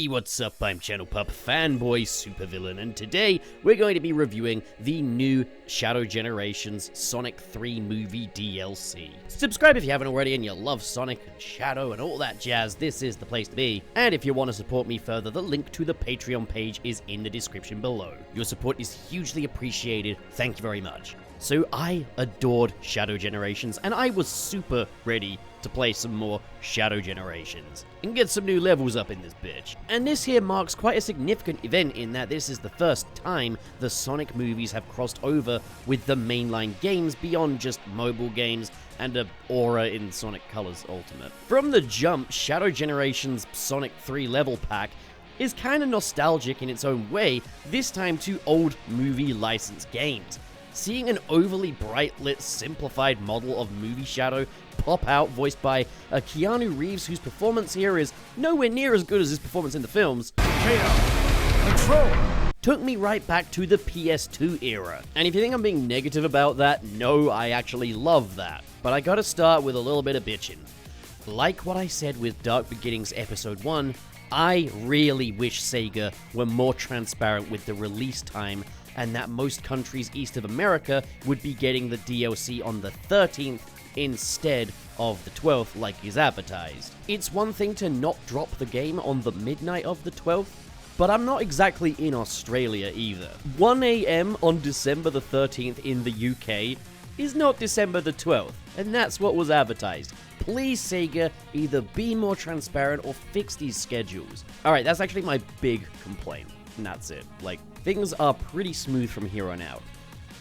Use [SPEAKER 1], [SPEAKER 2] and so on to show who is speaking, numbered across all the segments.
[SPEAKER 1] what's up? I'm Channel Pup Fanboy Supervillain, and today we're going to be reviewing the new Shadow Generations Sonic 3 movie DLC. Subscribe if you haven't already and you love Sonic and Shadow and all that jazz, this is the place to be. And if you want to support me further, the link to the Patreon page is in the description below. Your support is hugely appreciated, thank you very much. So I adored Shadow Generations, and I was super ready to play some more Shadow Generations and get some new levels up in this bitch. And this here marks quite a significant event in that this is the first time the Sonic movies have crossed over with the mainline games beyond just mobile games and a aura in Sonic Colors Ultimate. From the jump, Shadow Generations Sonic 3 level pack is kind of nostalgic in its own way, this time to old movie licensed games. Seeing an overly bright-lit, simplified model of Movie Shadow pop out, voiced by Keanu Reeves, whose performance here is nowhere near as good as his performance in the films, Control! Took me right back to the PS2 era. And if you think I'm being negative about that, no, I actually love that. But I gotta start with a little bit of bitching. Like what I said with Dark Beginnings Episode 1, I really wish Sega were more transparent with the release time, and that most countries east of America would be getting the DLC on the 13th instead of the 12th like is advertised. It's one thing to not drop the game on the midnight of the 12th, but I'm not exactly in Australia either. 1 AM on December the 13th in the UK is not December the 12th, and that's what was advertised. Please, Sega, either be more transparent or fix these schedules. Alright, that's actually my big complaint, and that's it. Like, things are pretty smooth from here on out.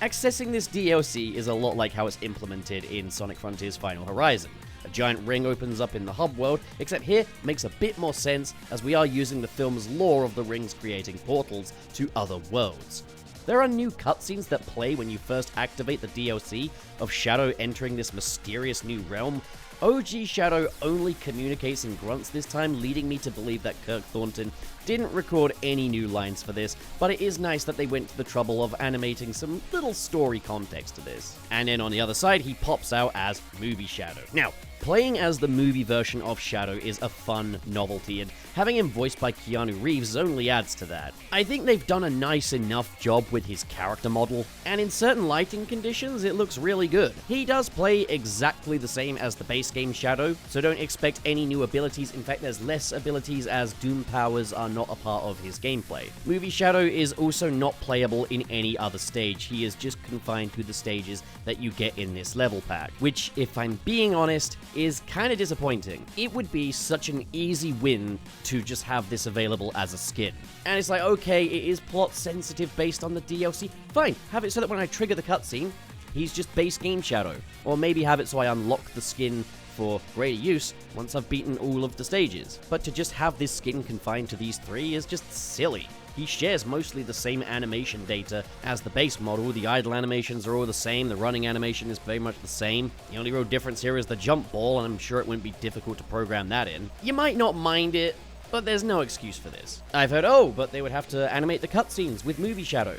[SPEAKER 1] Accessing this DLC is a lot like how it's implemented in Sonic Frontiers Final Horizon. A giant ring opens up in the hub world, except here makes a bit more sense as we are using the film's lore of the rings creating portals to other worlds. There are new cutscenes that play when you first activate the DLC of Shadow entering this mysterious new realm. OG Shadow only communicates in grunts this time, leading me to believe that Kirk Thornton didn't record any new lines for this, but it is nice that they went to the trouble of animating some little story context to this. And then on the other side, he pops out as Movie Shadow. Now, playing as the movie version of Shadow is a fun novelty, and having him voiced by Keanu Reeves only adds to that. I think they've done a nice enough job with his character model, and in certain lighting conditions, it looks really good. He does play exactly the same as the base game Shadow, so don't expect any new abilities. In fact, there's less abilities as Doom powers are not a part of his gameplay. Movie Shadow is also not playable in any other stage. He is just confined to the stages that you get in this level pack, which, if I'm being honest, is kind of disappointing. It would be such an easy win to just have this available as a skin. And it's like, okay, it is plot sensitive based on the DLC. Fine, have it so that when I trigger the cutscene, he's just base game Shadow. Or maybe have it so I unlock the skin for greater use once I've beaten all of the stages. But to just have this skin confined to these three is just silly. He shares mostly the same animation data as the base model. The idle animations are all the same, the running animation is very much the same. The only real difference here is the jump ball, and I'm sure it wouldn't be difficult to program that in. You might not mind it, but there's no excuse for this. I've heard, oh, but they would have to animate the cutscenes with Movie Shadow.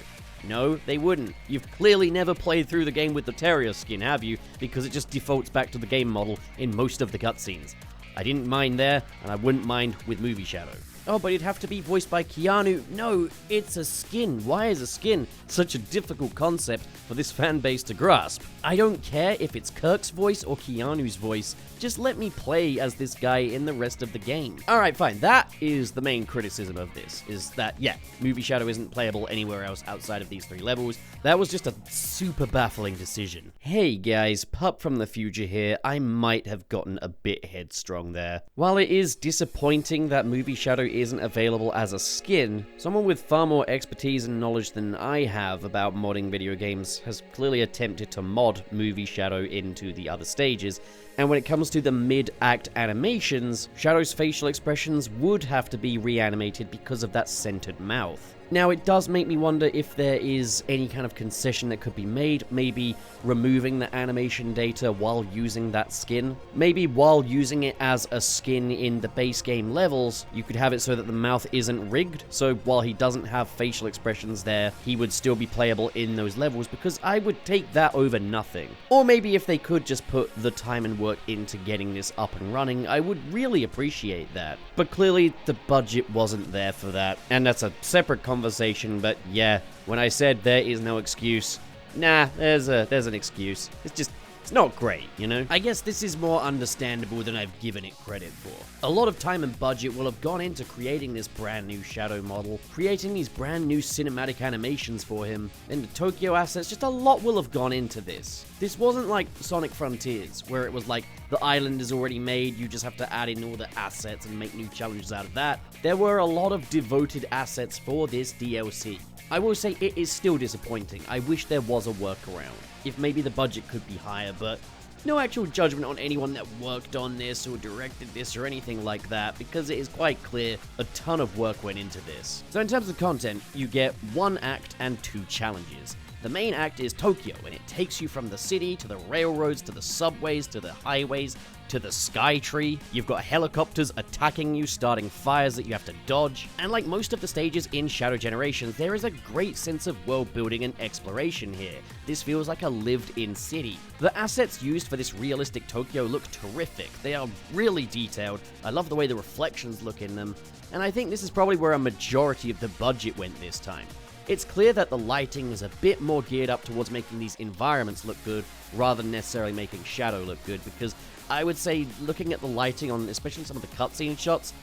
[SPEAKER 1] No, they wouldn't. You've clearly never played through the game with the Terrier skin, have you? Because it just defaults back to the game model in most of the cutscenes. I didn't mind there, and I wouldn't mind with Movie Shadow. Oh, but it'd have to be voiced by Keanu. No, it's a skin. Why is a skin such a difficult concept for this fan base to grasp? I don't care if it's Kirk's voice or Keanu's voice. Just let me play as this guy in the rest of the game. Alright, fine. That is the main criticism of this, is that, yeah, Movie Shadow isn't playable anywhere else outside of these three levels. That was just a super baffling decision. Hey guys, Pup from the future here. I might have gotten a bit headstrong there. While it is disappointing that Movie Shadow isn't available as a skin, someone with far more expertise and knowledge than I have about modding video games has clearly attempted to mod Movie Shadow into the other stages, and when it comes to the mid-act animations, Shadow's facial expressions would have to be reanimated because of that centered mouth. Now, it does make me wonder if there is any kind of concession that could be made, maybe removing the animation data while using that skin. Maybe while using it as a skin in the base game levels, you could have it so that the mouth isn't rigged, so while he doesn't have facial expressions there, he would still be playable in those levels, because I would take that over nothing. Or maybe if they could just put the time and work into getting this up and running, I would really appreciate that. But clearly, the budget wasn't there for that, and that's a separate conversation, but yeah, when I said there is no excuse, nah, there's an excuse. It's not great, you know? I guess this is more understandable than I've given it credit for. A lot of time and budget will have gone into creating this brand new Shadow model, creating these brand new cinematic animations for him, and the Tokyo assets, just a lot will have gone into this. This wasn't like Sonic Frontiers, where it was like, the island is already made, you just have to add in all the assets and make new challenges out of that. There were a lot of devoted assets for this DLC. I will say it is still disappointing. I wish there was a workaround. If maybe the budget could be higher, but no actual judgment on anyone that worked on this or directed this or anything like that, because it is quite clear a ton of work went into this. So in terms of content, you get 1 act and 2 challenges. The main act is Tokyo, and it takes you from the city to the railroads to the subways to the highways to the sky tree. You've got helicopters attacking you, starting fires that you have to dodge. And like most of the stages in Shadow Generations, there is a great sense of world building and exploration here. This feels like a lived-in city. The assets used for this realistic Tokyo look terrific. They are really detailed. I love the way the reflections look in them. And I think this is probably where a majority of the budget went this time. It's clear that the lighting is a bit more geared up towards making these environments look good, rather than necessarily making Shadow look good, because I would say, looking at the lighting on especially some of the cutscene shots,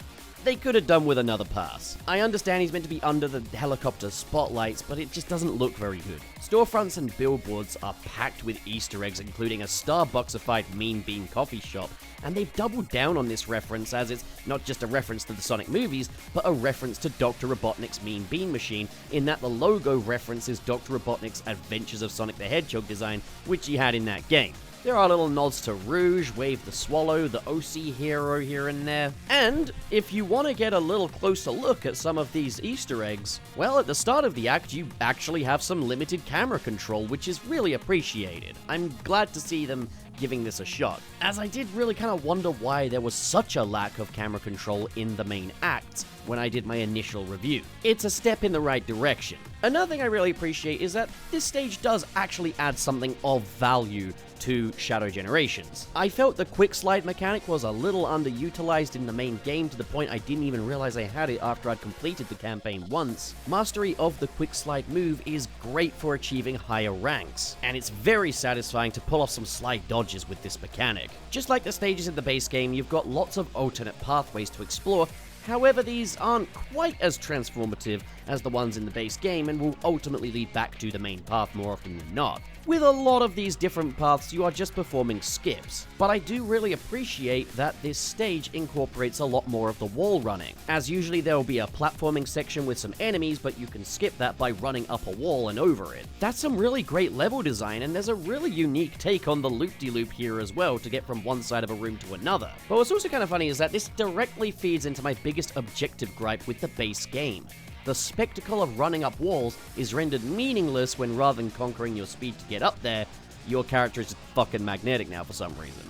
[SPEAKER 1] they could have done with another pass. I understand he's meant to be under the helicopter spotlights, but it just doesn't look very good. Storefronts and billboards are packed with Easter eggs, including a Starbucksified Mean Bean coffee shop, and they've doubled down on this reference as it's not just a reference to the Sonic movies, but a reference to Dr. Robotnik's Mean Bean Machine, in that the logo references Dr. Robotnik's Adventures of Sonic the Hedgehog design, which he had in that game. There are little nods to Rouge, Wave the Swallow, the OC hero here and there. And if you want to get a little closer look at some of these Easter eggs, well, at the start of the act, you actually have some limited camera control, which is really appreciated. I'm glad to see them giving this a shot, as I did really kind of wonder why there was such a lack of camera control in the main acts when I did my initial review. It's a step in the right direction. Another thing I really appreciate is that this stage does actually add something of value to Shadow Generations. I felt the quick slide mechanic was a little underutilized in the main game, to the point I didn't even realize I had it after I'd completed the campaign once. Mastery of the quick slide move is great for achieving higher ranks, and it's very satisfying to pull off some slide dodges with this mechanic. Just like the stages in the base game, you've got lots of alternate pathways to explore. However, these aren't quite as transformative as the ones in the base game, and will ultimately lead back to the main path more often than not. With a lot of these different paths, you are just performing skips, but I do really appreciate that this stage incorporates a lot more of the wall running, as usually there will be a platforming section with some enemies, but you can skip that by running up a wall and over it. That's some really great level design, and there's a really unique take on the loop-de-loop here as well to get from one side of a room to another. But what's also kind of funny is that this directly feeds into my biggest objective gripe with the base game. The spectacle of running up walls is rendered meaningless when, rather than conquering your speed to get up there, your character is just fucking magnetic now for some reason.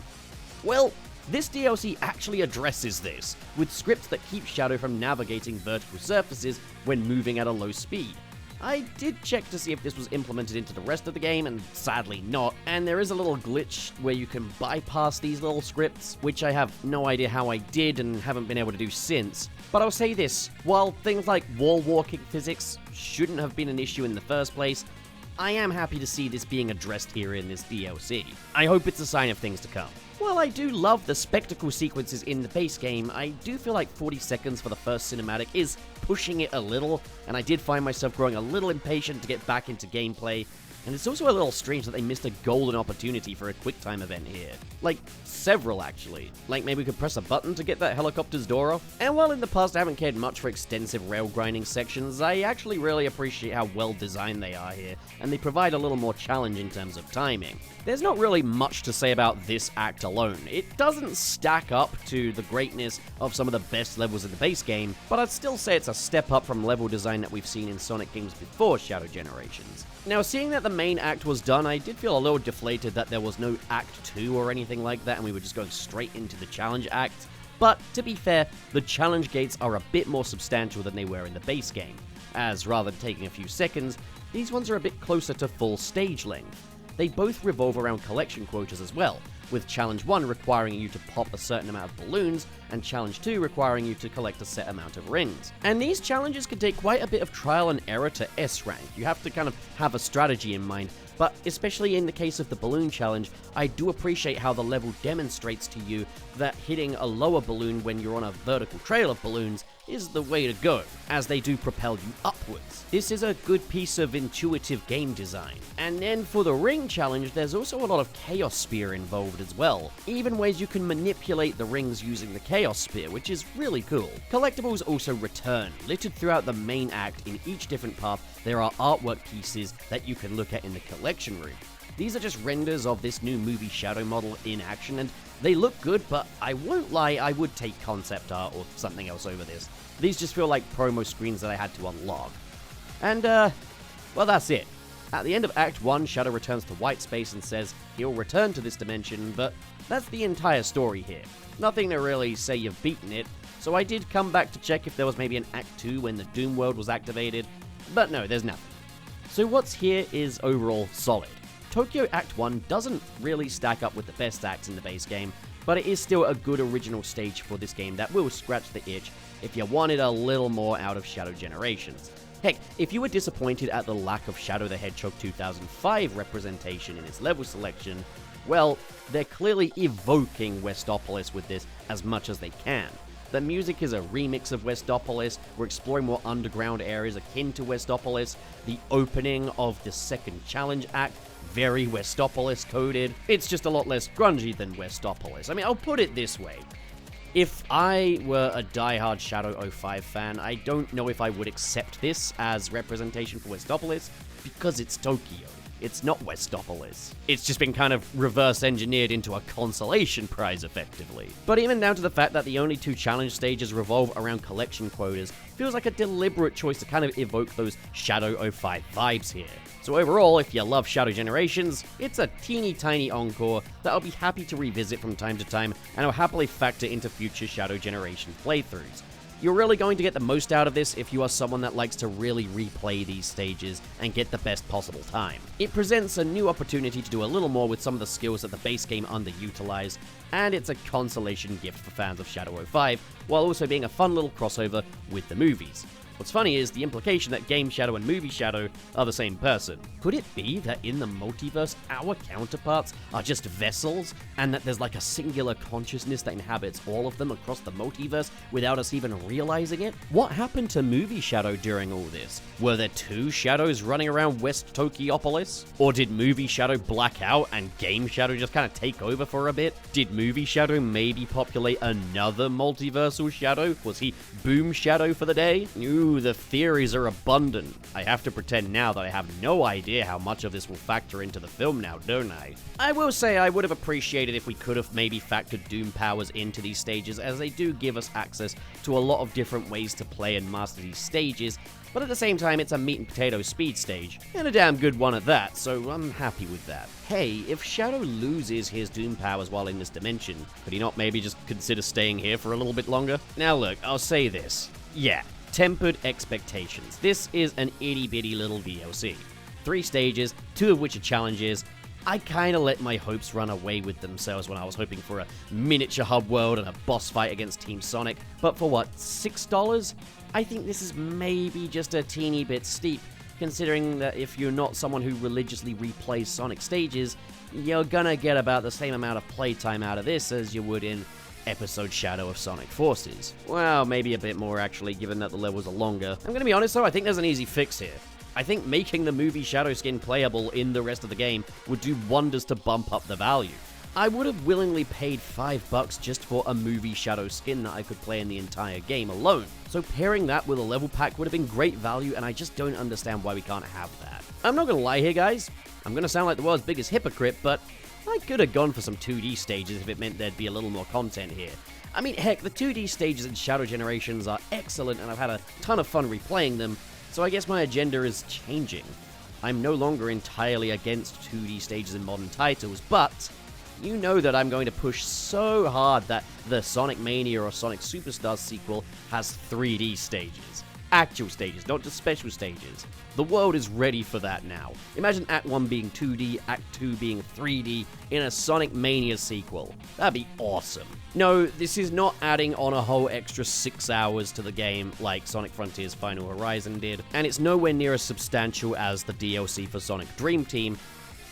[SPEAKER 1] Well, this DLC actually addresses this, with scripts that keep Shadow from navigating vertical surfaces when moving at a low speed. I did check to see if this was implemented into the rest of the game, and sadly not, and there is a little glitch where you can bypass these little scripts, which I have no idea how I did and haven't been able to do since. But I'll say this, while things like wall walking physics shouldn't have been an issue in the first place, I am happy to see this being addressed here in this DLC. I hope it's a sign of things to come. While I do love the spectacle sequences in the base game, I do feel like 40 seconds for the first cinematic is pushing it a little, and I did find myself growing a little impatient to get back into gameplay. And it's also a little strange that they missed a golden opportunity for a QuickTime event here. Like, several actually. Like, maybe we could press a button to get that helicopter's door off? And while in the past I haven't cared much for extensive rail grinding sections, I actually really appreciate how well designed they are here, and they provide a little more challenge in terms of timing. There's not really much to say about this act alone. It doesn't stack up to the greatness of some of the best levels in the base game, but I'd still say it's a step up from level design that we've seen in Sonic games before Shadow Generations. Now, seeing that the main act was done, I did feel a little deflated that there was no Act 2 or anything like that, and we were just going straight into the challenge act. But, to be fair, the challenge gates are a bit more substantial than they were in the base game, as rather than taking a few seconds, these ones are a bit closer to full stage length. They both revolve around collection quotas as well, with Challenge 1 requiring you to pop a certain amount of balloons, and Challenge 2 requiring you to collect a set amount of rings. And these challenges can take quite a bit of trial and error to S rank. You have to kind of have a strategy in mind, but especially in the case of the balloon challenge, I do appreciate how the level demonstrates to you that hitting a lower balloon when you're on a vertical trail of balloons is the way to go, as they do propel you upwards. This is a good piece of intuitive game design. And then for the ring challenge, there's also a lot of Chaos Spear involved as well, even ways you can manipulate the rings using the Chaos Spear, which is really cool. Collectibles also return, littered throughout the main act. In each different path, there are artwork pieces that you can look at in the collection room. These are just renders of this new movie Shadow model in action, and they look good, but I won't lie, I would take concept art or something else over this. These just feel like promo screens that I had to unlock. And, well, that's it. At the end of Act 1, Shadow returns to white space and says he'll return to this dimension, but that's the entire story here. Nothing to really say you've beaten it, so I did come back to check if there was maybe an Act 2 when the Doom World was activated, but no, there's nothing. So what's here is overall solid. Tokyo Act 1 doesn't really stack up with the best acts in the base game, but it is still a good original stage for this game that will scratch the itch if you wanted a little more out of Shadow Generations. Heck, if you were disappointed at the lack of Shadow the Hedgehog 2005 representation in its level selection, well, they're clearly evoking Westopolis with this as much as they can. The music is a remix of Westopolis, we're exploring more underground areas akin to Westopolis, the opening of the second challenge act, very Westopolis coded. It's just a lot less grungy than Westopolis. I mean, I'll put it this way. If I were a diehard Shadow 05 fan, I don't know if I would accept this as representation for Westopolis, because it's Tokyo. It's not Westopolis. It's just been kind of reverse engineered into a consolation prize, effectively. But even down to the fact that the only two challenge stages revolve around collection quotas feels like a deliberate choice to kind of evoke those Shadow 05 vibes here. So overall, if you love Shadow Generations, it's a teeny tiny encore that I'll be happy to revisit from time to time, and I'll happily factor into future Shadow Generations playthroughs. You're really going to get the most out of this if you are someone that likes to really replay these stages and get the best possible time. It presents a new opportunity to do a little more with some of the skills that the base game underutilized, and it's a consolation gift for fans of Shadow 05, while also being a fun little crossover with the movies. What's funny is the implication that Game Shadow and Movie Shadow are the same person. Could it be that in the multiverse, our counterparts are just vessels, and that there's like a singular consciousness that inhabits all of them across the multiverse without us even realizing it? What happened to Movie Shadow during all this? Were there two Shadows running around West Tokyopolis? Or did Movie Shadow black out and Game Shadow just kind of take over for a bit? Did Movie Shadow maybe populate another multiversal Shadow? Was he Boom Shadow for the day? Ooh, the theories are abundant. I have to pretend now that I have no idea how much of this will factor into the film now, don't I? I will say I would have appreciated if we could have maybe factored Doom powers into these stages, as they do give us access to a lot of different ways to play and master these stages, but at the same time it's a meat and potato speed stage, and a damn good one at that, so I'm happy with that. Hey, if Shadow loses his Doom powers while in this dimension, could he not maybe just consider staying here for a little bit longer? Now look, I'll say this. Yeah, tempered expectations. This is an itty-bitty little DLC. 3 stages, 2 of which are challenges. I kinda let my hopes run away with themselves when I was hoping for a miniature hub world and a boss fight against Team Sonic, but for what, $6? I think this is maybe just a teeny bit steep, considering that if you're not someone who religiously replays Sonic stages, you're gonna get about the same amount of playtime out of this as you would in Episode Shadow of Sonic Forces. Well, maybe a bit more actually, given that the levels are longer. I'm gonna be honest though, I think there's an easy fix here. I think making the movie Shadow skin playable in the rest of the game would do wonders to bump up the value. I would have willingly paid $5 just for a movie Shadow skin that I could play in the entire game alone. So pairing that with a level pack would have been great value, and I just don't understand why we can't have that. I'm not gonna lie here, guys. I'm gonna sound like the world's biggest hypocrite, but I could have gone for some 2D stages if it meant there'd be a little more content here. I mean, heck, the 2D stages in Shadow Generations are excellent, and I've had a ton of fun replaying them, so I guess my agenda is changing. I'm no longer entirely against 2D stages in modern titles, but you know that I'm going to push so hard that the Sonic Mania or Sonic Superstars sequel has 3D stages. Actual stages, not just special stages. The world is ready for that now. Imagine Act 1 being 2D, Act 2 being 3D in a Sonic Mania sequel. That'd be awesome. No, this is not adding on a whole extra 6 hours to the game like Sonic Frontiers Final Horizon did, and it's nowhere near as substantial as the DLC for Sonic Dream Team,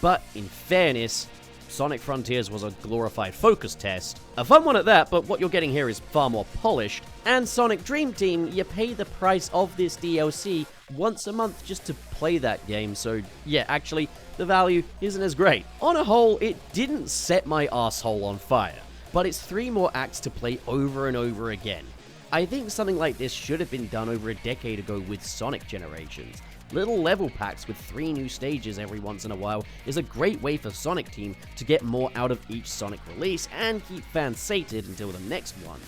[SPEAKER 1] but in fairness, Sonic Frontiers was a glorified focus test. A fun one at that, but what you're getting here is far more polished. And Sonic Dream Team, you pay the price of this DLC once a month just to play that game, so yeah, actually, the value isn't as great. On a whole, it didn't set my asshole on fire, but it's 3 more acts to play over and over again. I think something like this should have been done over a decade ago with Sonic Generations. Little level packs with 3 new stages every once in a while is a great way for Sonic Team to get more out of each Sonic release and keep fans sated until the next one.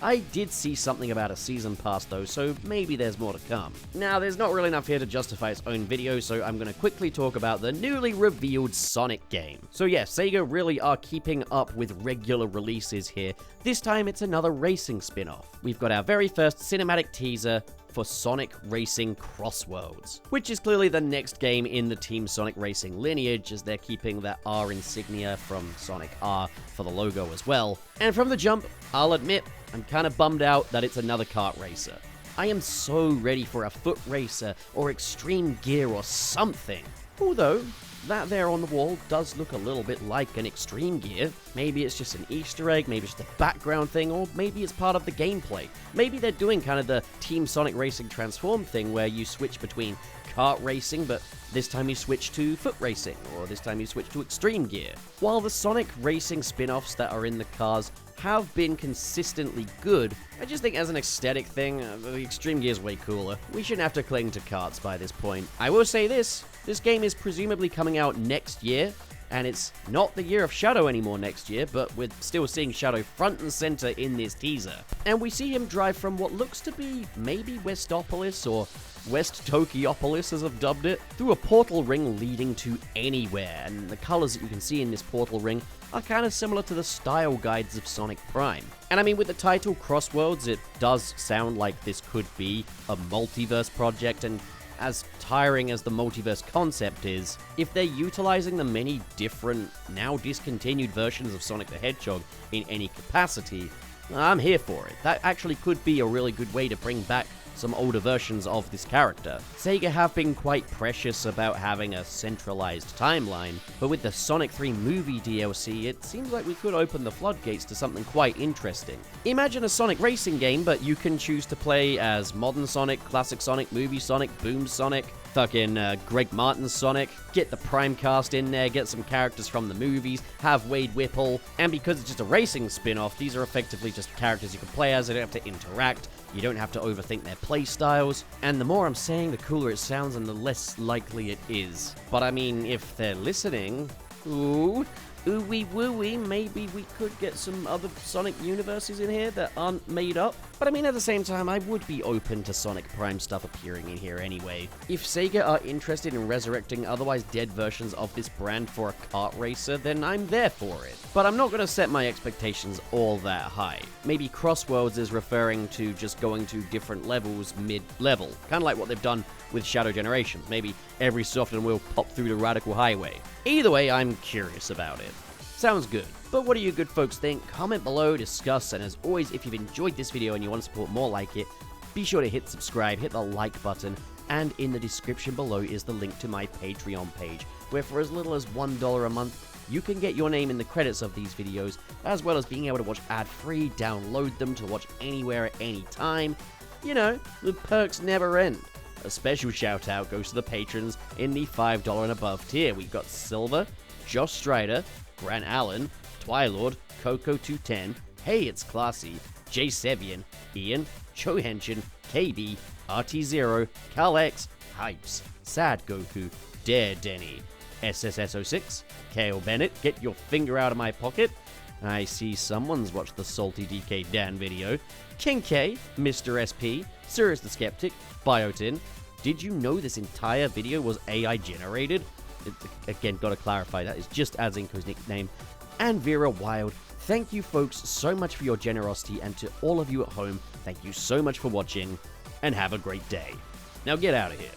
[SPEAKER 1] I did see something about a season pass though, so maybe there's more to come. Now, there's not really enough here to justify its own video, so I'm going to quickly talk about the newly revealed Sonic game. So yeah, Sega really are keeping up with regular releases here. This time it's another racing spin-off. We've got our very first cinematic teaser for Sonic Racing Crossworlds, which is clearly the next game in the Team Sonic Racing lineage, as they're keeping that R insignia from Sonic R for the logo as well. And from the jump, I'll admit, I'm kind of bummed out that it's another kart racer. I am so ready for a foot racer or extreme gear or something. Although, that there on the wall does look a little bit like an extreme gear. Maybe it's just an Easter egg, maybe it's just a background thing, or maybe it's part of the gameplay. Maybe they're doing kind of the Team Sonic Racing Transform thing where you switch between kart racing, but this time you switch to foot racing, or this time you switch to extreme gear. While the Sonic Racing spin-offs that are in the cars have been consistently good, I just think as an aesthetic thing, the extreme gear is way cooler. We shouldn't have to cling to karts by this point. I will say this game is presumably coming out next year, and it's not the year of Shadow anymore next year, but we're still seeing Shadow front and center in this teaser. And we see him drive from what looks to be maybe Westopolis or West Tokyopolis, as I've dubbed it, through a portal ring leading to anywhere, and the colors that you can see in this portal ring are kind of similar to the style guides of Sonic Prime. And I mean, with the title Crossworlds, it does sound like this could be a multiverse project, and as tiring as the multiverse concept is, if they're utilizing the many different, now discontinued versions of Sonic the Hedgehog in any capacity, I'm here for it. That actually could be a really good way to bring back some older versions of this character. Sega have been quite precious about having a centralized timeline, but with the Sonic 3 movie DLC, it seems like we could open the floodgates to something quite interesting. Imagine a Sonic racing game, but you can choose to play as Modern Sonic, Classic Sonic, Movie Sonic, Boom Sonic, fucking Greg Martin's Sonic, get the Prime cast in there, get some characters from the movies, have Wade Whipple, and because it's just a racing spin-off, these are effectively just characters you can play as, they don't have to interact, you don't have to overthink their play styles, and the more I'm saying, the cooler it sounds and the less likely it is. But I mean, if they're listening, ooey wooey, maybe we could get some other Sonic universes in here that aren't made up. But I mean, at the same time, I would be open to Sonic Prime stuff appearing in here anyway. If Sega are interested in resurrecting otherwise dead versions of this brand for a kart racer, then I'm there for it. But I'm not going to set my expectations all that high. Maybe Crossworlds is referring to just going to different levels mid-level, kind of like what they've done with Shadow Generations. Maybe every so often we'll pop through the Radical Highway. Either way, I'm curious about it. Sounds good. But what do you good folks think? Comment below, discuss, and as always, if you've enjoyed this video and you want to support more like it, be sure to hit subscribe, hit the like button, and in the description below is the link to my Patreon page, where for as little as $1 a month, you can get your name in the credits of these videos, as well as being able to watch ad-free, download them to watch anywhere at any time. You know, the perks never end. A special shout out goes to the patrons in the $5 and above tier. We've got Silver, Josh Strider, Grant Allen, Twilord, Coco210, Hey It's Classy, Jay Sevian, Ian, Cho Henshin, KB, RT0, Cal X, Hypes, Sad Goku, Dare Denny, SSS06, Kale Bennett, get your finger out of my pocket. I see someone's watched the Salty DK Dan video. King K, Mr. SP, Sirius the Skeptic, Biotin. Did you know this entire video was AI generated? Again, gotta clarify, that is just Azinko's nickname. And Vera Wild. Thank you folks so much for your generosity, and to all of you at home, thank you so much for watching, and have a great day. Now get out of here.